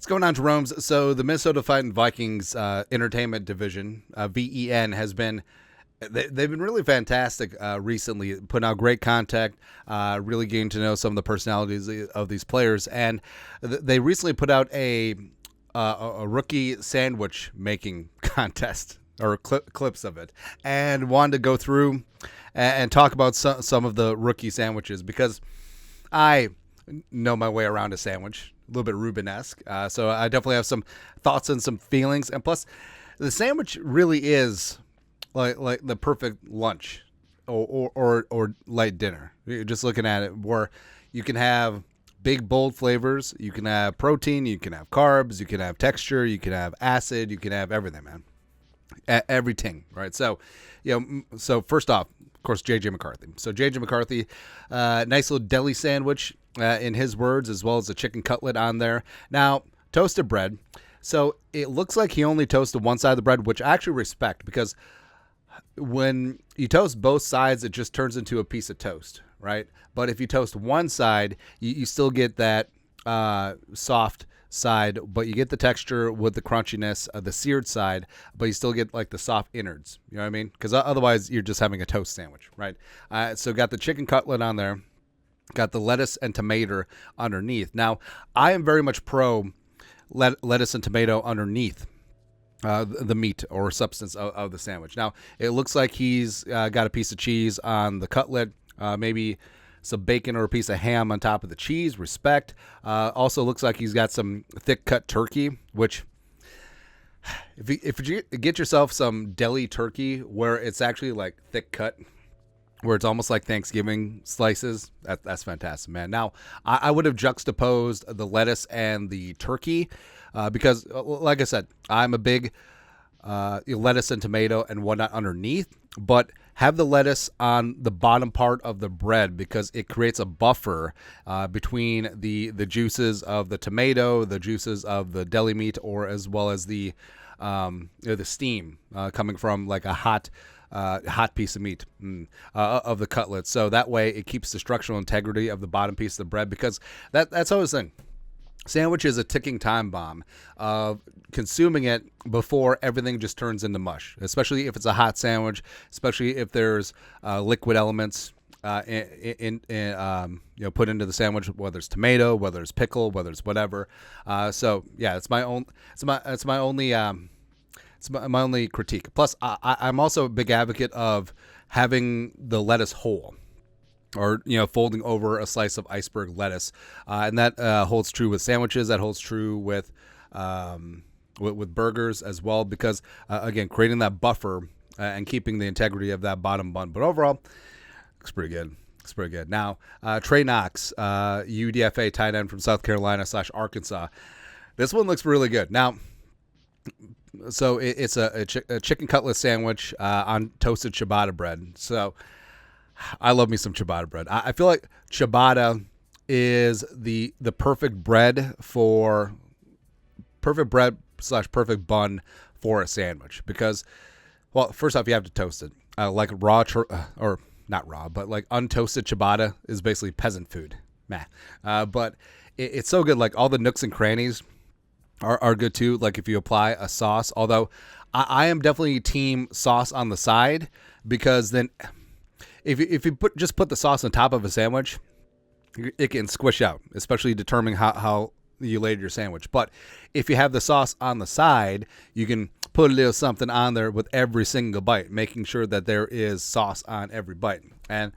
going on, Jerome's? So the Minnesota Vikings entertainment division, VEN, has been they've been really fantastic recently, putting out great content, really getting to know some of the personalities of these players, and they recently put out a rookie sandwich making contest or clips of it, and wanted to go through and talk about some of the rookie sandwiches because I know my way around a sandwich. A little bit Rubenesque. So I definitely have some thoughts and some feelings. And plus, the sandwich really is like the perfect lunch or light dinner. You're just looking at it where you can have big, bold flavors. You can have protein. You can have carbs. You can have texture. You can have acid. You can have everything, man. Everything, right? So, so first off, of course, JJ McCarthy. So JJ McCarthy, nice little deli sandwich. In his words, as well as a chicken cutlet on there. Now, toasted bread. So it looks like he only toasted one side of the bread, which I actually respect because when you toast both sides, it just turns into a piece of toast, right? But if you toast one side, you still get that soft side, but you get the texture with the crunchiness of the seared side, but you still get like the soft innards. You know what I mean? Because otherwise, you're just having a toast sandwich, right? So got the chicken cutlet on there. Got the lettuce and tomato underneath. Now, I am very much pro lettuce and tomato underneath the meat or substance of the sandwich. Now, it looks like he's got a piece of cheese on the cutlet, maybe some bacon or a piece of ham on top of the cheese. Respect. Also looks like he's got some thick cut turkey, which if you get yourself some deli turkey where it's actually like thick cut, where it's almost like Thanksgiving slices. That's fantastic, man. Now, I would have juxtaposed the lettuce and the turkey because, like I said, I'm a big lettuce and tomato and whatnot underneath, but have the lettuce on the bottom part of the bread because it creates a buffer between the juices of the tomato, the juices of the deli meat, or as well as the steam coming from like a hot piece of meat of the cutlet. So that way it keeps the structural integrity of the bottom piece of the bread because that's always the thing. Sandwich is a ticking time bomb of consuming it before everything just turns into mush, especially if it's a hot sandwich, especially if there's liquid elements put into the sandwich, whether it's tomato, whether it's pickle, whether it's whatever. So yeah, it's my only critique. Plus, I'm also a big advocate of having the lettuce whole, or folding over a slice of iceberg lettuce, and that holds true with sandwiches. That holds true with burgers as well, because again, creating that buffer and keeping the integrity of that bottom bun. But overall, looks pretty good. It's pretty good. Now, Trey Knox, UDFA tight end from South Carolina / Arkansas. This one looks really good. Now, so it's a chicken cutlet sandwich on toasted ciabatta bread. So I love me some ciabatta bread. I feel like ciabatta is the perfect bread / perfect bun for a sandwich because, well, first off, you have to toast it. Like raw or not raw, but like untoasted ciabatta is basically peasant food. But it's so good. Like all the nooks and crannies are good too, like if you apply a sauce. Although I am definitely team sauce on the side because then if you put the sauce on top of a sandwich, it can squish out, especially determining how you laid your sandwich. But if you have the sauce on the side, you can put a little something on there with every single bite, making sure that there is sauce on every bite. And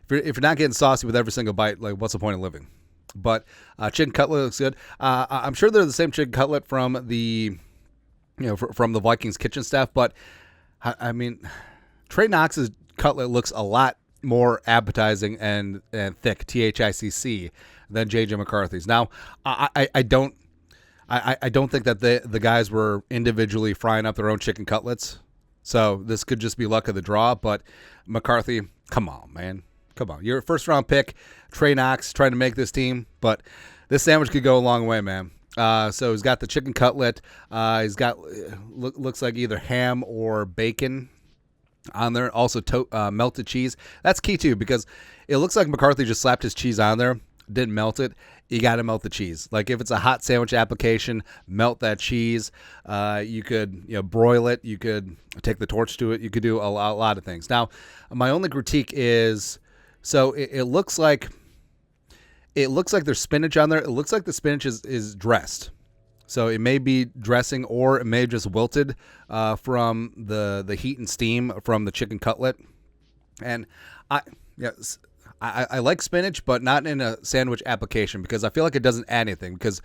if you're not getting saucy with every single bite, like what's the point of living? But chicken cutlet looks good. I'm sure they're the same chicken cutlet from the Vikings kitchen staff. But I mean, Trey Knox's cutlet looks a lot more appetizing and thick, THICC, than JJ McCarthy's. Now, I don't think that the guys were individually frying up their own chicken cutlets. So this could just be luck of the draw. But McCarthy, come on, man. Come on. You're a first-round pick. Trey Knox trying to make this team. But this sandwich could go a long way, man. So he's got the chicken cutlet. He's got, looks like either ham or bacon on there. Also melted cheese. That's key, too, because it looks like McCarthy just slapped his cheese on there. didn't melt it, you got to melt the cheese. Like if it's a hot sandwich application, melt that cheese. You could broil it. You could take the torch to it. You could do a lot of things. Now, my only critique is, so it looks like there's spinach on there. It looks like the spinach is dressed. So it may be dressing, or it may have just wilted from the heat and steam from the chicken cutlet. And I like spinach, but not in a sandwich application, because I feel like it doesn't add anything, because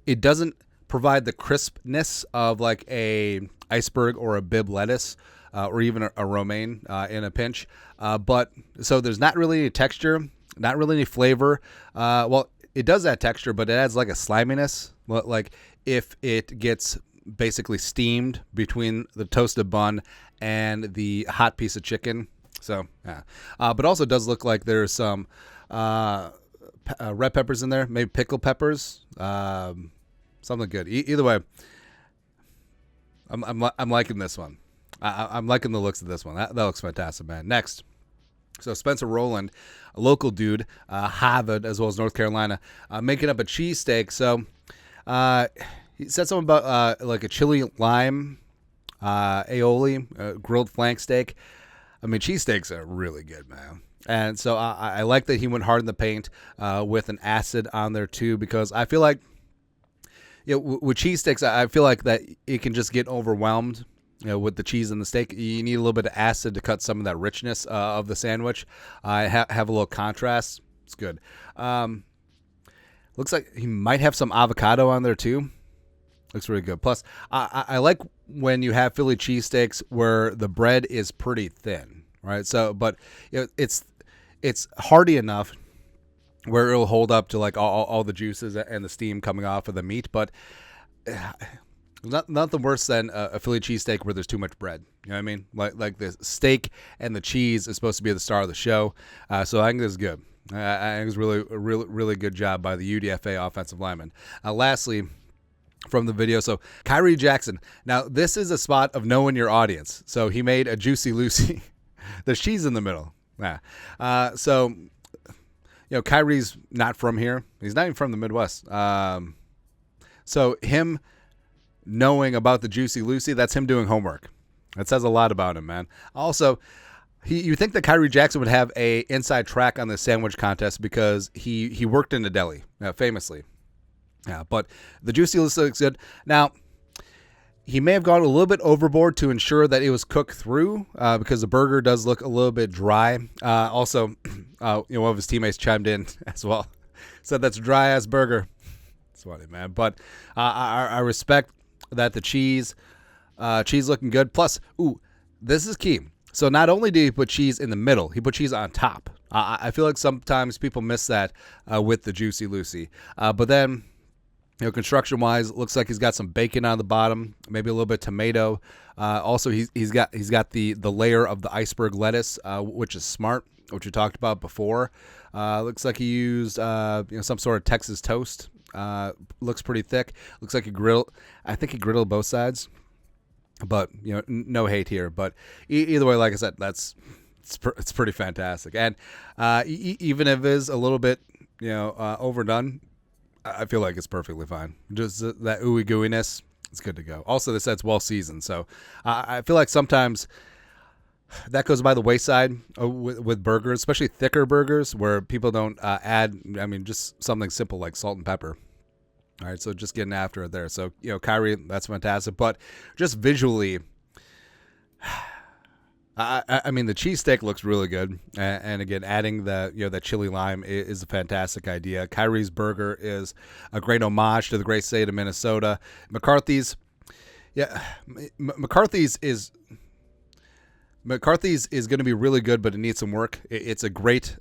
it doesn't provide the crispness of like a iceberg or a Bibb lettuce, or even a romaine in a pinch. But so there's not really any texture, not really any flavor. Well, it does add texture, but it adds like a sliminess. Like if it gets basically steamed between the toasted bun and the hot piece of chicken. So, yeah. But also does look like there's some red peppers in there, maybe pickled peppers, something good. Either way, I'm liking this one. I'm liking the looks of this one. That looks fantastic, man. Next, so Spencer Roland, a local dude, Harvard as well as North Carolina, making up a cheesesteak. So he said something about like a chili lime aioli, grilled flank steak. I mean, cheesesteaks are really good, man. And so I like that he went hard in the paint with an acid on there too, because I feel like with cheesesteaks, I feel like that it can just get overwhelmed. With the cheese and the steak, you need a little bit of acid to cut some of that richness of the sandwich. Have a little contrast. It's good. Looks like he might have some avocado on there too. Looks really good. Plus, I like when you have Philly cheesesteaks where the bread is pretty thin, right? So, but it's hearty enough where it'll hold up to like all the juices and the steam coming off of the meat. But nothing worse than a Philly cheesesteak where there's too much bread. You know what I mean? Like the steak and the cheese is supposed to be the star of the show. So I think this is good. I think it's really good job by the UDFA offensive lineman. Lastly, from the video, so Kyrie Jackson. Now, this is a spot of knowing your audience. So he made a Juicy Lucy. There's cheese in the middle. Yeah. So, Kyrie's not from here. He's not even from the Midwest. So him knowing about the Juicy Lucy, that's him doing homework. That says a lot about him, man. Also, you think that Kyrie Jackson would have a inside track on the sandwich contest because he worked in a deli, famously. Yeah, but the Juicy Lucy looks good. Now, he may have gone a little bit overboard to ensure that it was cooked through, because the burger does look a little bit dry. Also, one of his teammates chimed in as well, said that's a dry-ass burger. It's funny, man. But I respect that the cheese looking good. Plus, this is key. So not only did he put cheese in the middle, he put cheese on top. I feel like sometimes people miss that with the Juicy Lucy. But then, construction-wise, it looks like he's got some bacon on the bottom, maybe a little bit of tomato. Also, he's got the layer of the iceberg lettuce, which is smart, which we talked about before. Looks like he used some sort of Texas toast. Looks pretty thick. Looks like I think he grilled both sides. But no hate here. But either way, like I said, it's pretty fantastic. And even if it is a little bit overdone, I feel like it's perfectly fine. Just that ooey gooiness, it's good to go. Also, this set's well seasoned, so I feel like sometimes that goes by the wayside with burgers, especially thicker burgers where people don't add. I mean, just something simple like salt and pepper. All right, so just getting after it there. So Kyrie, that's fantastic. But just visually, I mean, the cheesesteak looks really good, and again, adding that chili lime is a fantastic idea. Kyrie's burger is a great homage to the great state of Minnesota. McCarthy's is going to be really good, but it needs some work. It's a great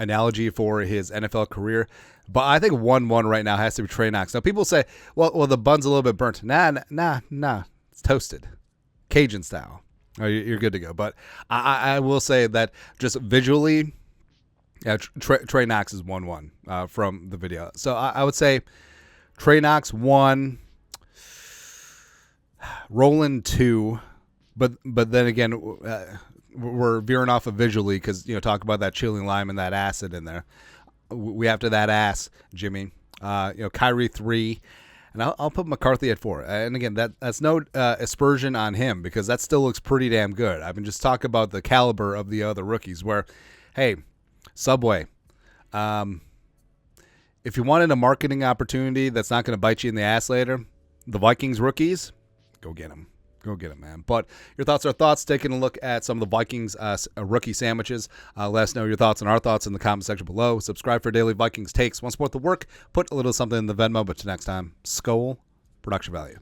analogy for his NFL career. But I think 1-1 right now has to be Trey Knox. Now, people say, well, the bun's a little bit burnt. Nah. It's toasted. Cajun style. Oh, you're good to go. But I will say that just visually, Trey Knox is 1-1 from the video. So I would say Trey Knox 1, Roland 2, but then again, we're veering off of visually because, talk about that chili lime and that acid in there. We have to that ass, Jimmy. Kyrie 3. And I'll put McCarthy at 4. And again, that's no aspersion on him because that still looks pretty damn good. I mean, just talk about the caliber of the other rookies where, hey, Subway, if you wanted a marketing opportunity that's not going to bite you in the ass later, the Vikings rookies, go get them. Go get them, man. But your thoughts are thoughts. Taking a look at some of the Vikings rookie sandwiches. Let us know your thoughts and our thoughts in the comment section below. Subscribe for daily Vikings takes. Want to support the work? Put a little something in the Venmo. But till next time, Skol, production value.